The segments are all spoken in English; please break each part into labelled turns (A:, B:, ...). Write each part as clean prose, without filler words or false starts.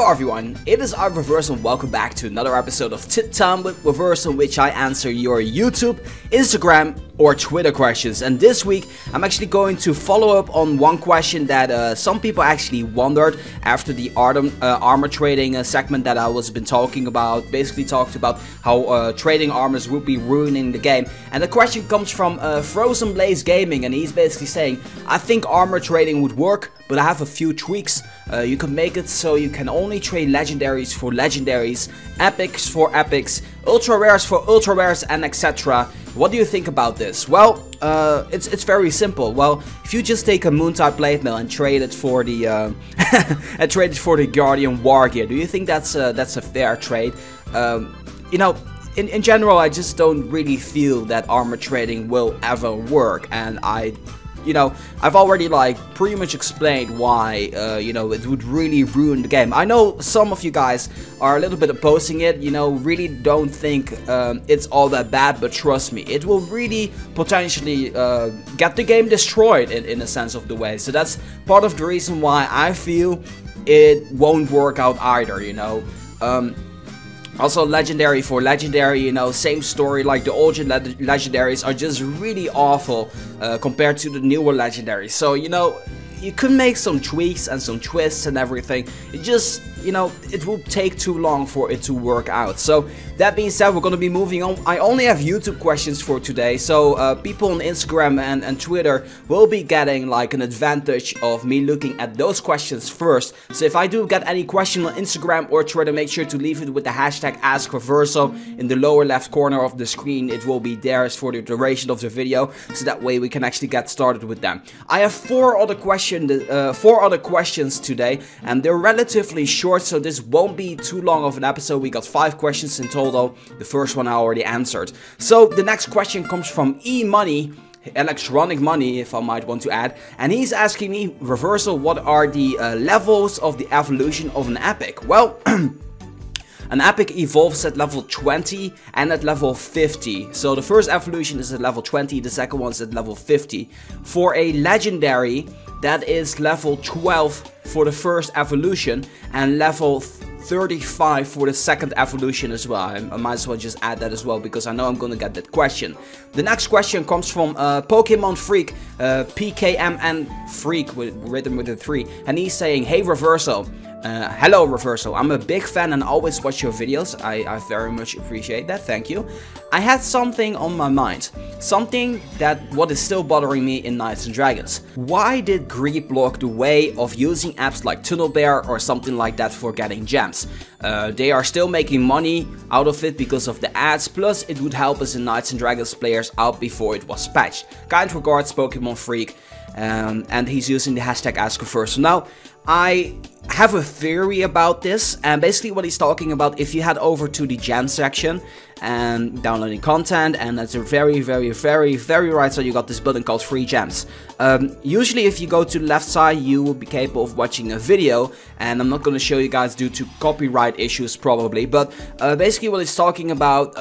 A: Hello everyone, it is Reversal and welcome back to another episode of Tit Time with Reversal, in which I answer your YouTube, Instagram or Twitter questions. And this week I'm actually going to follow up on one question that some people actually wondered after the armor trading segment that I was been talking about. Basically talked about how trading armors would be ruining the game. And the question comes from FrozenBlazeGaming, and he's basically saying, I think armor trading would work, but I have a few tweaks. You can make it so you can only trade legendaries for legendaries, epics for epics, ultra rares for ultra rares, and etc. What do you think about this? Well, it's very simple. Well, if you just take a moon type plate mail and trade it for the Guardian War gear, do you think that's a fair trade? You know, in general, I just don't really feel that armor trading will ever work, and I've already pretty much explained why, it would really ruin the game. I know some of you guys are a little bit opposing it, really don't think it's all that bad, but trust me, it will really potentially get the game destroyed in a sense of the way. So that's part of the reason why I feel it won't work out either, Also, legendary for legendary, same story, like the old legendaries are just really awful compared to the newer legendaries. So, you could make some tweaks and some twists and everything. It just, it will take too long for it to work out. So, that being said, we're going to be moving on. I only have YouTube questions for today, so people on Instagram and Twitter will be getting an advantage of me looking at those questions first. So if I do get any question on Instagram or Twitter, make sure to leave it with the hashtag #AskReversal in the lower left corner of the screen. It will be there for the duration of the video, so that way we can actually get started with them. I have four other questions today, and they're relatively short, so this won't be too long of an episode. We got 5 questions in total. The first one I already answered. So the next question comes from E-Money, Electronic Money if I might want to add, and he's asking me, Reversal, what are the levels of the evolution of an epic? Well, an epic evolves at level 20 and at level 50. So the first evolution is at level 20, the second one is at level 50. For a legendary, that is level 12 for the first evolution and level 35 for the second evolution as well. I might as well just add that as well, because I know I'm gonna get that question. The next question comes from Pokemon Freak, PKMN Freak, written with a 3, and he's saying, hey Reversal. Hello Reversal, I'm a big fan and always watch your videos. I very much appreciate that, thank you. I had something on my mind, something what is still bothering me in Knights and Dragons. Why did Greed block the way of using apps like TunnelBear or something like that for getting gems? They are still making money out of it because of the ads, plus it would help us in Knights and Dragons players out before it was patched. Kind regards, Pokemon Freak, and he's using the hashtag AskReversal. Now, I have a theory about this, and basically what he's talking about, if you head over to the gem section and downloading content, and at the very right side you got this button called free gems. Usually if you go to the left side you will be capable of watching a video, and I'm not going to show you guys due to copyright issues probably, but basically what he's talking about,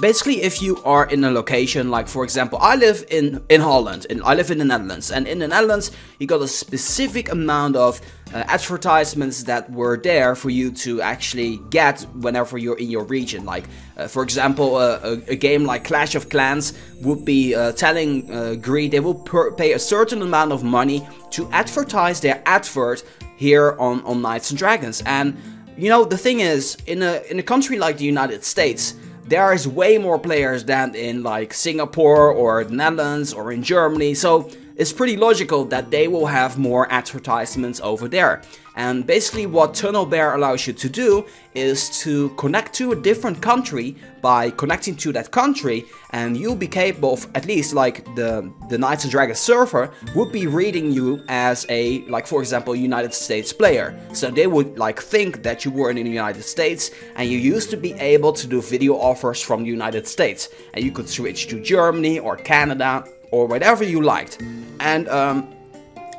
A: basically, if you are in a location, like for example, I live in Holland, and I live in the Netherlands, and in the Netherlands you got a specific amount of advertisements that were there for you to actually get whenever you're in your region. Like, for example, a game like Clash of Clans would be telling Greed they will pay a certain amount of money to advertise their advert here on Knights and Dragons. And the thing is, in a country like the United States, there is way more players than in like Singapore or the Netherlands or in Germany, so it's pretty logical that they will have more advertisements over there. And basically what TunnelBear allows you to do is to connect to a different country by connecting to that country, and you'll be capable of, at least like the Knights and Dragons server would be reading you as a, like for example, United States player. So they would think that you were in the United States and you used to be able to do video offers from the United States, and you could switch to Germany or Canada or whatever you liked. And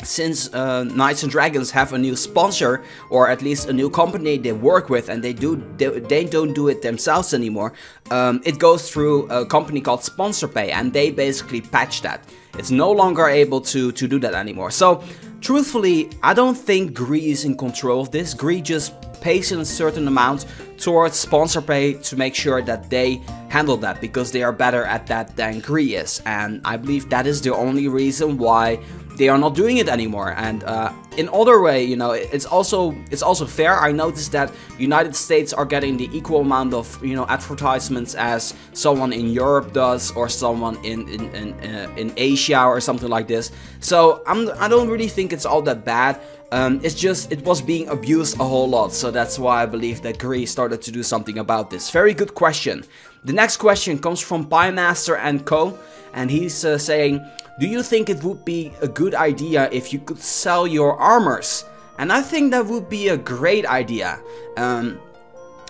A: since Knights and Dragons have a new sponsor, or at least a new company they work with, and they don't do it themselves anymore, it goes through a company called SponsorPay, and they basically patch that. It's no longer able to do that anymore. So truthfully, I don't think Greed is in control of this. Greed just pays in a certain amount towards sponsor pay to make sure that they handle that, because they are better at that than Gree is. And I believe that is the only reason why they are not doing it anymore. And in other way, you know, it's also fair. I noticed that United States are getting the equal amount of, you know, advertisements as someone in Europe does, or someone in Asia or something like this. So I don't really think it's all that bad. It's just, it was being abused a whole lot. So that's why I believe that Gree started to do something about this. Very good question. The next question comes from piemaster&co, and he's saying, do you think it would be a good idea if you could sell your armors? And I think that would be a great idea.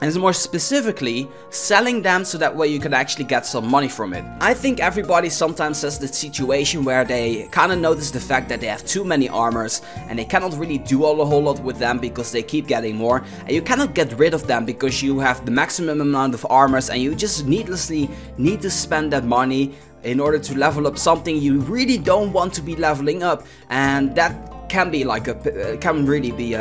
A: And more specifically, selling them so that way you can actually get some money from it. I think everybody sometimes has the situation where they kind of notice the fact that they have too many armors and they cannot really do a whole lot with them because they keep getting more, and you cannot get rid of them because you have the maximum amount of armors, and you just needlessly need to spend that money in order to level up something you really don't want to be leveling up, and that can be like can really be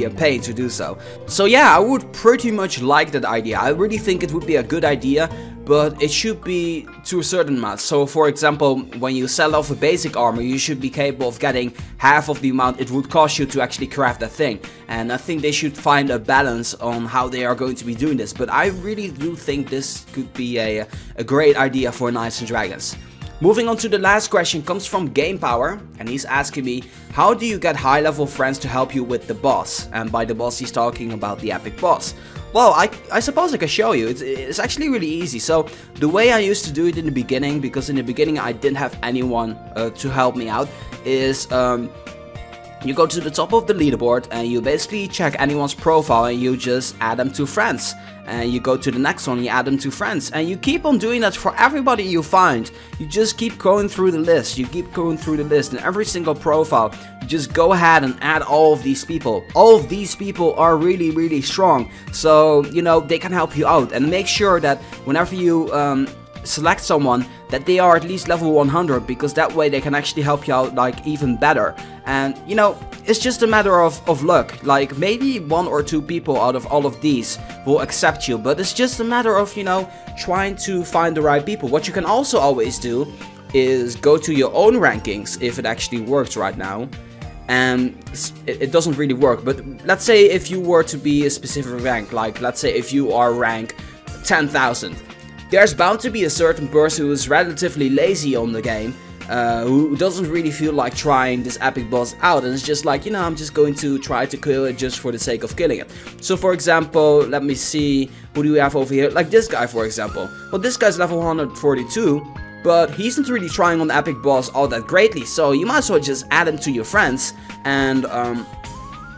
A: a pain to do so. So yeah, I would pretty much like that idea. I really think it would be a good idea, but it should be to a certain amount. So for example, when you sell off a basic armor, you should be capable of getting half of the amount it would cost you to actually craft that thing. And I think they should find a balance on how they are going to be doing this. But I really do think this could be a great idea for Knights and Dragons. Moving on to the last question comes from Game Power, and he's asking me, how do you get high level friends to help you with the boss? And by the boss he's talking about the epic boss. Well, I suppose I can show you. It's actually really easy. So the way I used to do it in the beginning, because in the beginning I didn't have anyone to help me out, is you go to the top of the leaderboard and you basically check anyone's profile and you just add them to friends. And you go to the next one, you add them to friends, and you keep on doing that for everybody you find. You just keep going through the list, and every single profile, you just go ahead and add all of these people. All of these people are really, really strong, so, you know, they can help you out. And make sure that whenever you select someone, that they are at least level 100, because that way they can actually help you out like even better. And you know, it's just a matter of luck. Like maybe 1 or 2 people out of all of these will accept you, but it's just a matter of, you know, trying to find the right people. What you can also always do is go to your own rankings, if it actually works right now. And it doesn't really work, but let's say if you were to be a specific rank, like let's say if you are rank 10,000, there's bound to be a certain person who is relatively lazy on the game, who doesn't really feel like trying this epic boss out, and it's just like, you know, I'm just going to try to kill it just for the sake of killing it. So for example, let me see, who do we have over here? Like this guy, for example. Well, this guy's level 142, but he's not really trying on the epic boss all that greatly, so you might as well just add him to your friends, and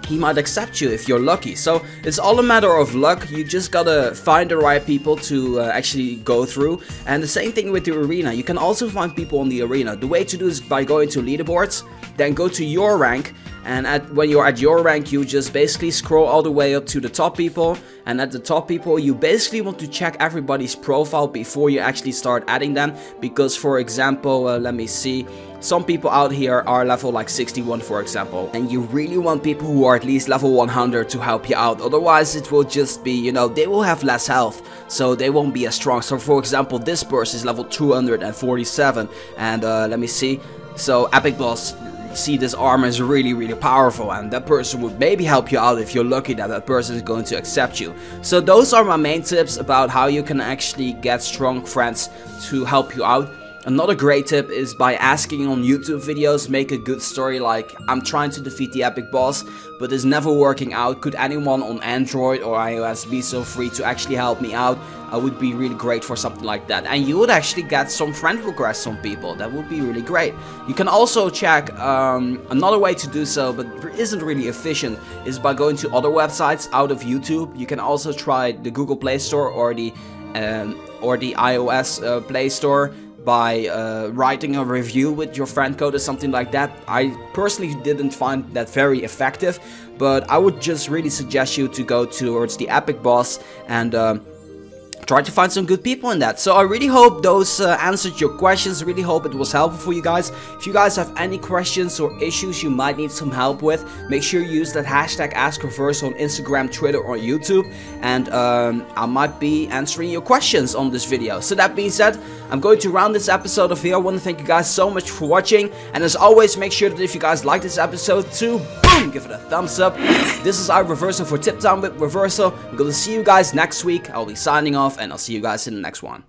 A: he might accept you if you're lucky. So it's all a matter of luck. You just gotta find the right people to actually go through. And the same thing with the arena. You can also find people on the arena. The way to do is by going to leaderboards, then go to your rank, and when you're at your rank, you just basically scroll all the way up to the top people, and at the top people you basically want to check everybody's profile before you actually start adding them, because for example, let me see, some people out here are level like 61, for example, and you really want people who are at least level 100 to help you out. Otherwise it will just be, you know, they will have less health, so they won't be as strong. So for example, this person is level 247, and let me see, so epic boss, see, this armor is really, really powerful, and that person would maybe help you out if you're lucky that that person is going to accept you. So those are my main tips about how you can actually get strong friends to help you out. Another great tip is by asking on YouTube videos, make a good story like, I'm trying to defeat the epic boss, but it's never working out. Could anyone on Android or iOS be so free to actually help me out? I would be really great for something like that. And you would actually get some friend requests from people. That would be really great. You can also check, another way to do so, but isn't really efficient, is by going to other websites out of YouTube. You can also try the Google Play Store or the iOS Play Store, by writing a review with your friend code or something like that. I personally didn't find that very effective, but I would just really suggest you to go towards the epic boss and try to find some good people in that. So I really hope those answered your questions. Really hope it was helpful for you guys. If you guys have any questions or issues you might need some help with, make sure you use that hashtag AskReversal on Instagram, Twitter, or YouTube, and I might be answering your questions on this video. So that being said, I'm going to round this episode off here. I want to thank you guys so much for watching, and as always, make sure that if you guys like this episode to boom, give it a thumbs up. This is Reversal for Tip Time with Reversal. I'm going to see you guys next week. I'll be signing off, and I'll see you guys in the next one.